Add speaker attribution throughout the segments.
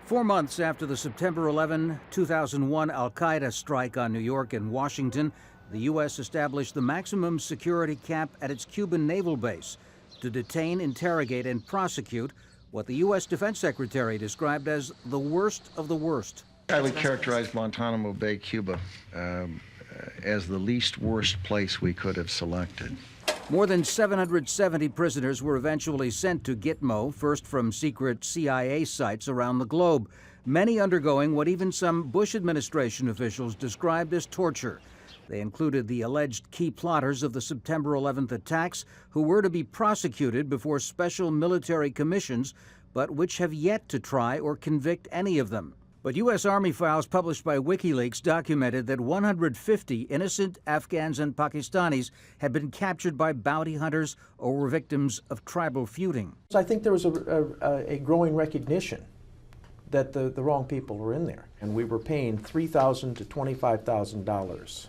Speaker 1: 4 months after the September 11, 2001 al-Qaeda strike on New York and Washington, the U.S. established the maximum security cap at its Cuban naval base to detain, interrogate, and prosecute what the U.S. Defense Secretary described as the worst of the worst.
Speaker 2: I would characterize Guantanamo Bay, Cuba, as the least worst place we could have selected.
Speaker 1: More than 770 prisoners were eventually sent to Gitmo, first from secret CIA sites around the globe, many undergoing what even some Bush administration officials described as torture. They included the alleged key plotters of the September 11th attacks, who were to be prosecuted before special military commissions, but which have yet to try or convict any of them. But U.S. Army files published by WikiLeaks documented that 150 innocent Afghans and Pakistanis had been captured by bounty hunters or were victims of tribal feuding.
Speaker 3: I think there was a growing recognition that the wrong people were in there. And we were paying $3,000 to $25,000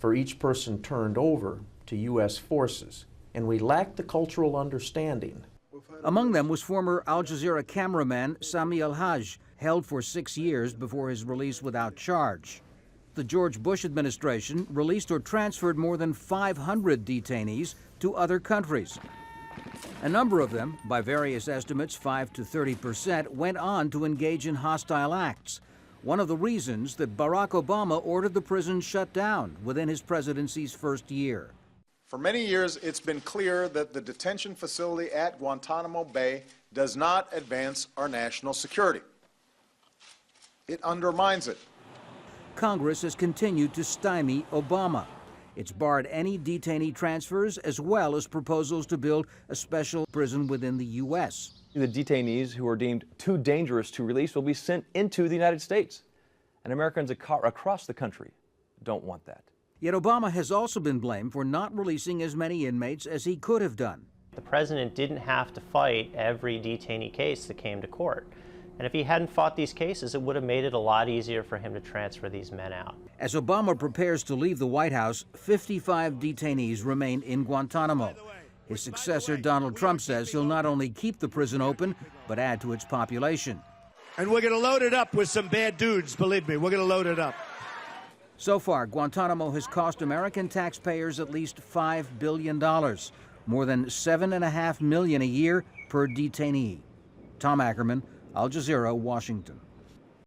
Speaker 3: for each person turned over to U.S. forces. And we lacked the cultural understanding.
Speaker 1: Among them was former Al Jazeera cameraman Sami al-Hajj, held for 6 years before his release without charge. The George Bush administration released or transferred more than 500 detainees to other countries. A number of them, by various estimates 5 to 30%, went on to engage in hostile acts. One of the reasons that Barack Obama ordered the prison shut down within his presidency's first year.
Speaker 4: For many years, it's been clear that the detention facility at Guantanamo Bay does not advance our national security. It undermines it.
Speaker 1: Congress has continued to stymie Obama. It's barred any detainee transfers as well as proposals to build a special prison within the U.S.
Speaker 5: The detainees who are deemed too dangerous to release will be sent into the United States. And Americans across the country don't want that.
Speaker 1: Yet Obama has also been blamed for not releasing as many inmates as he could have done.
Speaker 6: The president didn't have to fight every detainee case that came to court. And if he hadn't fought these cases, it would have made it a lot easier for him to transfer these men out.
Speaker 1: As Obama prepares to leave the White House, 55 detainees remain in Guantanamo. His successor, Donald Trump, says he'll not only keep the prison open, but add to its population.
Speaker 7: And we're going to load it up with some bad dudes, believe me, we're going to load it up.
Speaker 1: So far, Guantanamo has cost American taxpayers at least $5 billion, more than $7.5 million a year per detainee. Tom Ackerman, Al Jazeera, Washington.